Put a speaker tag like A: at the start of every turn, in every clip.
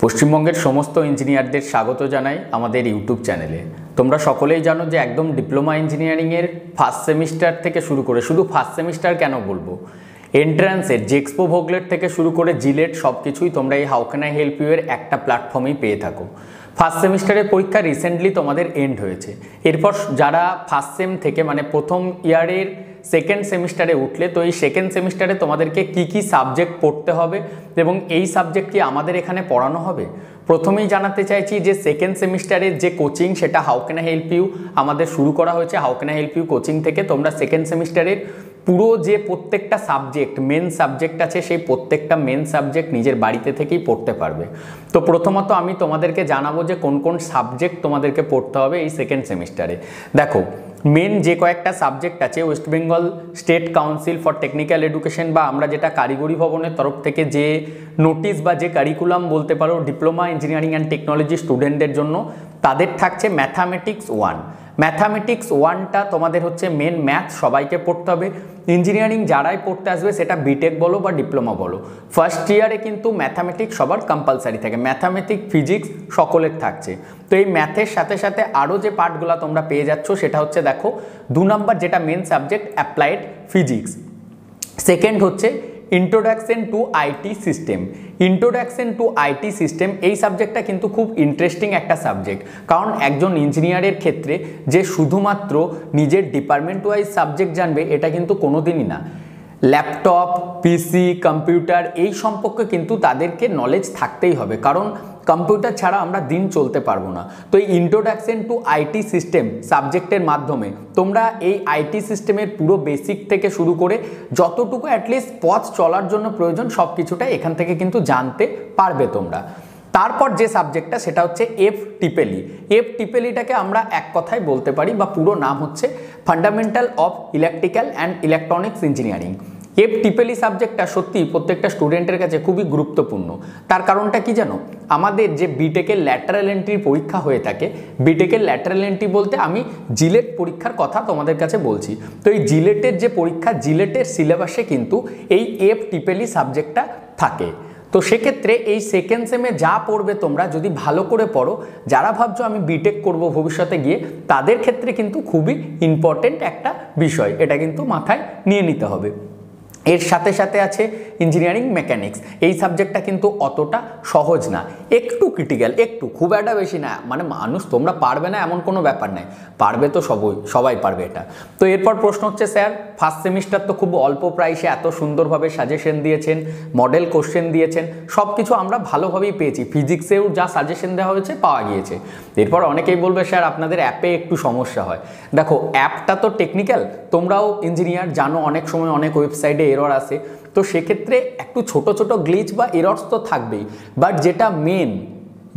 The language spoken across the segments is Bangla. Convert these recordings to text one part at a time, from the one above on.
A: পশ্চিমবঙ্গের সমস্ত ইঞ্জিনিয়ারদের স্বাগত জানাই আমাদের ইউটিউব চ্যানেলে। তোমরা সকলেই জানো যে একদম ডিপ্লোমা ইঞ্জিনিয়ারিংয়ের ফার্স্ট সেমিস্টার থেকে শুরু করে, শুধু ফার্স্ট সেমিস্টার কেন বলবো, এন্ট্রান্সের জেক্সপো ভোগলেট থেকে শুরু করে জিলেট সব কিছুই তোমরা এই how can I help you এর একটা প্ল্যাটফর্মেই পেয়ে থাকো। ফার্স্ট সেমিস্টারের পরীক্ষা রিসেন্টলি তোমাদের এন্ড হয়েছে। এরপর যারা ফার্স্ট সেম থেকে মানে প্রথম ইয়ারের সেকেন্ড সেমিস্টারে উঠলে, তো এই সেকেন্ড সেমিস্টারে তোমাদেরকে কি কি সাবজেক্ট পড়তে হবে এবং এই সাবজেক্ট কি আমাদের এখানে পড়ানো হবে। প্রথমেই জানাতে চাইছি যে সেকেন্ড সেমিস্টারের যে কোচিং সেটা how can I help you আমাদের শুরু করা হয়েছে। How can I help you coaching থেকে তোমরা সেকেন্ড সেমিস্টারের পুরো যে প্রত্যেকটা সাবজেক্ট মেন সাবজেক্ট আছে সেই প্রত্যেকটা মেন সাবজেক্ট নিজের বাড়িতে থেকেই পড়তে পারবে। তো প্রথমত আমি তোমাদেরকে জানাবো যে কোন কোন সাবজেক্ট তোমাদেরকে পড়তে হবে এই সেকেন্ড সেমিস্টারে। দেখো, মেন যে কয়েকটা সাবজেক্ট আছে, West Bengal state council for technical education বা আমরা যেটা কারিগরি ভবনের তরফ থেকে যে নোটিশ বা যে কারিকুলাম বলতে পারো ডিপ্লোমা ইঞ্জিনিয়ারিং অ্যান্ড টেকনোলজি স্টুডেন্টদের জন্য, তাদের থাকছে ম্যাথামেটিক্স 1। ম্যাথামেটিক্স 1টা তোমাদের হচ্ছে মেন ম্যাথ, সবাইকে পড়তে হবে। ইঞ্জিনিয়ারিং যারাই পড়তে আসবে, সেটা বিটেক বলো বা ডিপ্লোমা বলো, ফার্স্ট ইয়ারে কিন্তু ম্যাথামেটিক্স সবার কম্পালসারি থাকে। ম্যাথামেটিক্স ফিজিক্স সকলের থাকছে। তো এই ম্যাথের সাথে সাথে আরও যে পার্টগুলো তোমরা পেয়ে যাচ্ছ সেটা হচ্ছে, দেখো 2 নম্বর যেটা main subject applied physics, second হচ্ছে introduction to IT system. Introduction to IT system এই সাবজেক্টটা কিন্তু খুব ইন্টারেস্টিং একটা সাবজেক্ট, কারণ একজন ইঞ্জিনিয়ারের ক্ষেত্রে যে শুধুমাত্র নিজের ডিপার্টমেন্ট ওয়াইজ সাবজেক্ট জানবে এটা কিন্তু কোনোদিনই না। ল্যাপটপ, পিসি, কম্পিউটার এই সম্পর্কে কিন্তু তাদেরকে নলেজ থাকতেই হবে, কারণ কম্পিউটার ছাড়া আমরা দিন চলতে পারবো না। তো এই ইন্ট্রোডাকশন টু আইটি সিস্টেম সাবজেক্টের মাধ্যমে তোমরা এই আইটি সিস্টেমের পুরো বেসিক থেকে শুরু করে যতটুকু অ্যাটলিস্ট পথ চলার জন্য প্রয়োজন সব কিছুটা এখান থেকে কিন্তু জানতে পারবে তোমরা। তারপর যে সাবজেক্টটা সেটা হচ্ছে এফটিপিএলই। এফটিপিএলইটাকে আমরা এক কথায় বলতে পারি বা পুরো নাম হচ্ছে fundamental of electrical and electronics engineering. এফটিপিএলই সাবজেক্টটা সত্যি প্রত্যেকটা স্টুডেন্টের কাছে খুবই গুরুত্বপূর্ণ। তার কারণটা কি জানো, আমাদের যে বিটেকের ল্যাটারাল এন্ট্রির পরীক্ষা হয়ে থাকে, বিটেকের ল্যাটারাল এন্ট্রি বলতে আমি জিলেট পরীক্ষার কথা তোমাদের কাছে বলছি। তো এই জিলেটের যে পরীক্ষা, জিলেটের সিলেবাসে কিন্তু এই এফটিপিএলই সাবজেক্টটা থাকে। তো সেক্ষেত্রে এই সেকেন্ড সেমে যা পড়বে তোমরা যদি ভালো করে পড়ো, যারা ভাবছো আমি বিটেক করব ভবিষ্যতে গিয়ে, তাদের ক্ষেত্রে কিন্তু খুবই ইম্পর্টেন্ট একটা বিষয়, এটা কিন্তু মাথায় নিয়ে নিতে হবে। এর সাথে সাথে আছে ইঞ্জিনিয়ারিং মেকানিক্স। এই সাবজেক্টটা কিন্তু অতটা সহজ না, একটু ক্রিটিক্যাল, একটু, খুব একটা বেশি না। মানে মানুষ তোমরা পারবে না এমন কোনো ব্যাপার নাই, পারবে তো সবাই পারবে এটা। তো এরপর প্রশ্ন হচ্ছে, স্যার ফার্স্ট সেমিস্টার তো খুব অল্প প্রাইসে এত সুন্দরভাবে সাজেশন দিয়েছেন, মডেল কোশ্চেন দিয়েছেন, সব কিছু আমরা ভালোভাবেই পেয়েছি, ফিজিক্সেও যা সাজেশন দেওয়া হয়েছে পাওয়া গিয়েছে। এরপর অনেকেই বলবে স্যার আপনাদের অ্যাপে একটু সমস্যা হয়। দেখো, অ্যাপটা তো টেকনিক্যাল, তোমরাও ইঞ্জিনিয়ার জানো, অনেক সময় অনেক ওয়েবসাইটে এরর আসে। তো সেক্ষেত্রে একটু ছোট ছোট গ্লিচ বা এরর্স তো থাকবেই, বাট যেটা মেন,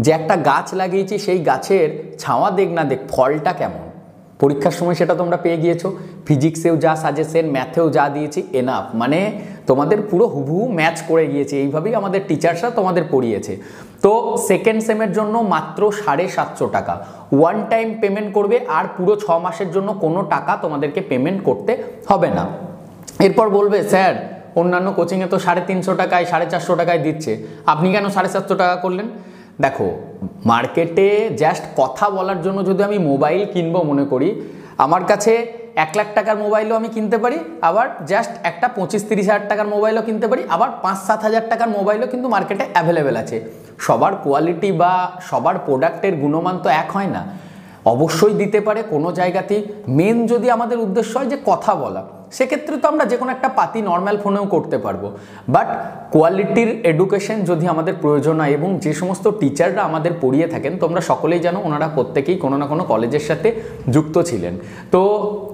A: যে একটা গাছ লাগিয়েছি সেই গাছের ছাওয়া দেখ না দেখ ফলটা কেমন, পরীক্ষার সময় সেটা তোমরা পেয়ে গিয়েছো। ফিজিক্সেও যা সাজেশন, ম্যাথেও যা দিয়েছি এনাফ, মানে তোমাদের পুরো হুবহু ম্যাচ করে গিয়েছে, এইভাবেই আমাদের টিচার্সরা তোমাদের পড়িয়েছে। তো সেকেন্ড সেমের জন্য মাত্র 750 টাকা ওয়ান টাইম পেমেন্ট করবে, আর পুরো 6 মাসের জন্য কোনো টাকা তোমাদেরকে পেমেন্ট করতে হবে না। এরপর বলবে স্যার অন্যান্য কোচিংয়ে তো 350 টাকায় 450 টাকায় দিচ্ছে, আপনি কেন 750 টাকা করলেন? দেখো, মার্কেটে জাস্ট কথা বলার জন্য যদি আমি মোবাইল কিনবো মনে করি, আমার কাছে 1 লাখ টাকার মোবাইলও আমি কিনতে পারি, আবার জাস্ট একটা 25-30 হাজার টাকার মোবাইলও কিনতে পারি, আবার 5-7 হাজার টাকার মোবাইলও কিন্তু মার্কেটে অ্যাভেলেবেল আছে। সবার কোয়ালিটি বা সবার প্রোডাক্টের গুণমান তো এক হয় না, অবশ্যই দিতে পারে কোনো জায়গাতেই। মেন যদি আমাদের উদ্দেশ্য হয় যে কথা বলা, সেক্ষেত্রে তো আমরা যে কোনো একটা পাতি নর্মাল ফোনেও করতে পারবো, বাট কোয়ালিটির এডুকেশন যদি আমাদের প্রয়োজন হয়, এবং যে সমস্ত টিচাররা আমাদের পড়িয়ে থাকেন তোমরা সকলেই জানো, ওনারা প্রত্যেকেই কোনো না কোনো কলেজের সাথে যুক্ত ছিলেন। তো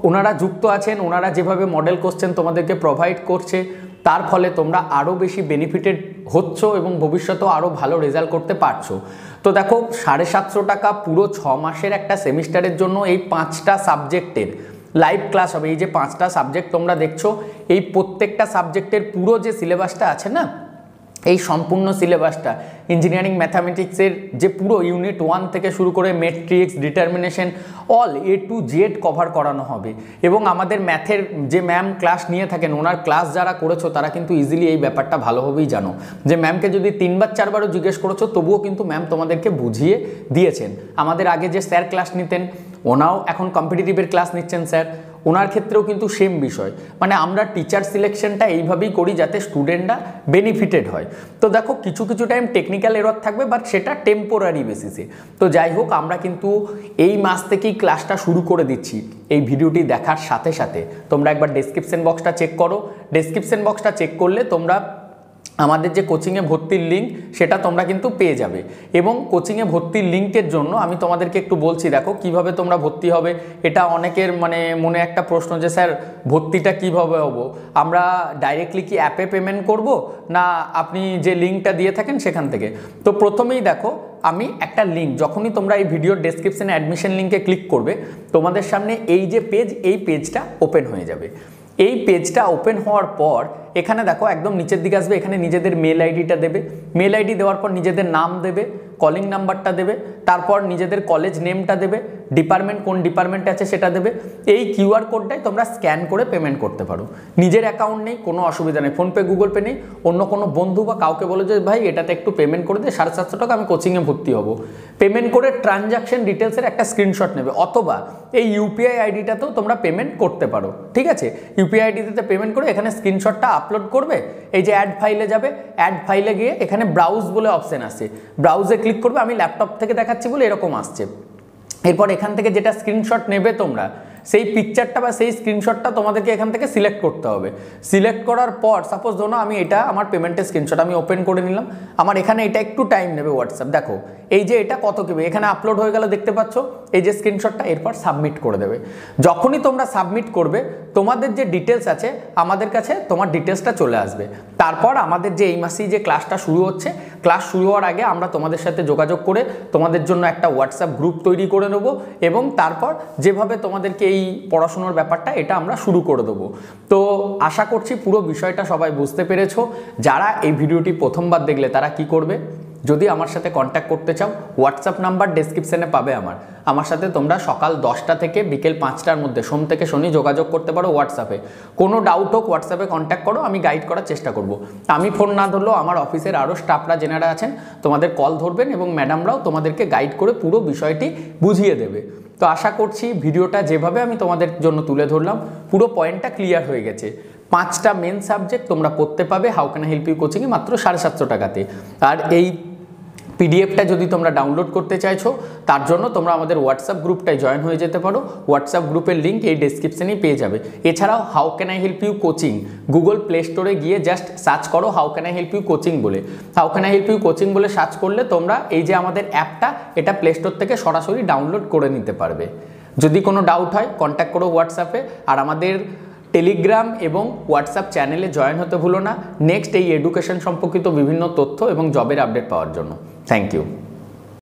A: ওনারা যুক্ত আছেন, ওনারা যেভাবে মডেল কোশ্চেন তোমাদেরকে প্রোভাইড করছে, তার ফলে তোমরা আরও বেশি বেনিফিটেড হচ্ছ এবং ভবিষ্যতেও আরও ভালো রেজাল্ট করতে পারছো। তো দেখো, 750 টাকা পুরো 6 মাসের একটা সেমিস্টারের জন্য এই 5টা সাবজেক্টের লাইভ ক্লাস হবে। এই যে 5টা সাবজেক্ট তোমরা দেখছো, এই প্রত্যেকটা সাবজেক্টের পুরো যে সিলেবাসটা আছে না, এই সম্পূর্ণ সিলেবাসটা ইঞ্জিনিয়ারিং ম্যাথামেটিক্সের যে পুরো ইউনিট 1 থেকে শুরু করে matrix, determination, all A to Z cover করানো হবে। এবং আমাদের ম্যাথের যে ম্যাম ক্লাস নিয়ে থাকেন, ওনার ক্লাস যারা করেছো তারা কিন্তু ইজিলি এই ব্যাপারটা ভালোভাবেই জানো যে ম্যামকে যদি 3বার 4বারও জিজ্ঞেস করেছো তবুও কিন্তু ম্যাম তোমাদেরকে বুঝিয়ে দিয়েছেন। আমাদের আগে যে স্যার ক্লাস নিতেন ওনাও এখন কম্পিটিটিভের ক্লাস নিচ্ছেন স্যার, ওনার ক্ষেত্রেও কিন্তু সেম বিষয়। মানে আমরা টিচার সিলেকশনটা এইভাবেই করি যাতে স্টুডেন্টরা বেনিফিটেড হয়। তো দেখো কিছু কিছু টাইম টেকনিক্যাল এরর থাকবে, বাট সেটা টেম্পোরারি বেসিসে। তো যাই হোক, আমরা কিন্তু এই মাস থেকেই ক্লাসটা শুরু করে দিচ্ছি। এই ভিডিওটি দেখার সাথে সাথে তোমরা একবার ডেসক্রিপশন বক্সটা চেক করো। ডেসক্রিপশন বক্সটা চেক করলে তোমরা আমাদের যে কোচিংয়ে ভর্তির লিঙ্ক সেটা তোমরা কিন্তু পেয়ে যাবে। এবং কোচিংয়ে ভর্তির লিঙ্কের জন্য আমি তোমাদেরকে একটু বলছি, দেখো কিভাবে তোমরা ভর্তি হবে। এটা অনেকের মনে একটা প্রশ্ন যে স্যার ভর্তিটা কিভাবে হবো, আমরা ডাইরেক্টলি কি অ্যাপে পেমেন্ট করব না আপনি যে লিঙ্কটা দিয়ে থাকেন সেখান থেকে। তো প্রথমেই দেখো আমি একটা লিঙ্ক, যখনই তোমরা এই ভিডিওর ডেসক্রিপশনে অ্যাডমিশন লিঙ্কে ক্লিক করবে তোমাদের সামনে এই যে পেজ, এই পেজটা ওপেন হয়ে যাবে। এই পেজটা ওপেন হওয়ার পর এখানে দেখো একদম নিচের দিকে আসবে, এখানে নিজেদের মেল আইডিটা দেবে। মেল আইডি দেওয়ার পর নিজেদের নাম দেবে, কলিং নাম্বারটা দেবে, তারপর নিজেদের কলেজ নেমটা দেবে, ডিপার্টমেন্ট কোন ডিপার্টমেন্টে আছে সেটা দেবে। এই কিউআর কোডটাই তোমরা স্ক্যান করে পেমেন্ট করতে পারো। নিজের অ্যাকাউন্ট নেই কোনো অসুবিধা নেই, ফোনপে গুগল পে নেই, অন্য কোনো বন্ধু বা কাউকে বলো যে ভাই এটাতে একটু পেমেন্ট করে দে 750 টাকা, আমি কোচিংয়ে ভর্তি হব। পেমেন্ট করে ট্রানজাকশন ডিটেলসের একটা স্ক্রিনশট নেবে, অথবা এই ইউপিআই আইডিটাতেও তোমরা পেমেন্ট করতে পারো। ঠিক আছে, ইউপিআই আইডিতে পেমেন্ট করে এখানে স্ক্রিনশটটা আপলোড করবে। এই যে অ্যাড ফাইলে যাবে, অ্যাড ফাইলে গিয়ে এখানে ব্রাউজ বলে অপশন আছে, ব্রাউজে ক্লিক করবে। আমি ল্যাপটপ থেকে দেখাচ্ছি বলে এরকম আসছে। এরপর এখান থেকে যেটা স্ক্রিনশট নেবে তোমরা, সেই পিকচারটা বা সেই স্ক্রিনশটটা তোমাদেরকে এখান থেকে সিলেক্ট করতে হবে। সিলেক্ট করার পর সাপোজ ধরো আমি এটা আমার পেমেন্টের স্ক্রিনশট আমি ওপেন করে নিলাম। আমার এখানে এটা একটু টাইম নেবে হোয়াটসঅ্যাপ, দেখো এই যে এটা কত কেবে এখানে আপলোড হয়ে গেল দেখতে পাচ্ছ এই যে স্ক্রিনশটটা। এরপর সাবমিট করে দেবে। যখনই তোমরা সাবমিট করবে তোমাদের যে ডিটেলস আছে আমাদের কাছে তোমার ডিটেলসটা চলে আসবে। তারপর আমাদের যে এই মাসেই যে ক্লাসটা শুরু হচ্ছে, ক্লাস শুরু হওয়ার আগে আমরা তোমাদের সাথে যোগাযোগ করে তোমাদের জন্য একটা হোয়াটসঅ্যাপ গ্রুপ তৈরি করে নেব, এবং তারপর যেভাবে তোমাদেরকে এই পড়াশোনার ব্যাপারটা এটা আমরা শুরু করে দেবো। তো আশা করছি পুরো বিষয়টা সবাই বুঝতে পেরেছো। যারা এই ভিডিওটি প্রথমবার দেখলে তারা কি করবে, যদি আমার সাথে কন্ট্যাক্ট করতে চাও হোয়াটসঅ্যাপ নাম্বার ডেসক্রিপশনে পাবে আমার সাথে তোমরা সকাল 10টা থেকে বিকেল 5টার মধ্যে সোম থেকে শনি যোগাযোগ করতে পারো হোয়াটসঅ্যাপে। কোনো ডাউট হোক হোয়াটসঅ্যাপে কন্ট্যাক্ট করো, আমি গাইড করার চেষ্টা করব। আমি ফোন না ধরলেও আমার অফিসের আরও স্টাফরা যেনারা আছেন তোমাদের কল ধরবেন, এবং ম্যাডামরাও তোমাদেরকে গাইড করে পুরো বিষয়টি বুঝিয়ে দেবে। তো আশা করছি ভিডিওটা যেভাবে আমি তোমাদের জন্য তুলে ধরলাম পুরো পয়েন্টটা ক্লিয়ার হয়ে গেছে। 5টা মেন সাবজেক্ট তোমরা পড়তে পাবে how can I help you কোচিংয়ে মাত্র 750 টাকাতে। আর এই পিডিএফটা যদি তোমরা ডাউনলোড করতে চাইছো তার জন্য তোমরা আমাদের হোয়াটসঅ্যাপ গ্রুপটায় জয়েন হয়ে যেতে পারো। হোয়াটসঅ্যাপ গ্রুপের লিঙ্ক এই ডেসক্রিপশনেই পেয়ে যাবে। এছাড়াও how can I help you coaching Google Play স্টোরে গিয়ে জাস্ট সার্চ করো how can I help you coaching বলে। How can I help you coaching বলে সার্চ করলে তোমরা এই যে আমাদের অ্যাপটা এটা প্লে স্টোর থেকে সরাসরি ডাউনলোড করে নিতে পারবে। যদি কোনো ডাউট হয় কন্ট্যাক্ট করো হোয়াটসঅ্যাপে। আর আমাদের টেলিগ্রাম এবং হোয়াটসঅ্যাপ চ্যানেলে জয়েন হতে ভুলো না নেক্সট এই এডুকেশন সম্পর্কিত বিভিন্ন তথ্য এবং জবের আপডেট পাওয়ার জন্য। Thank you.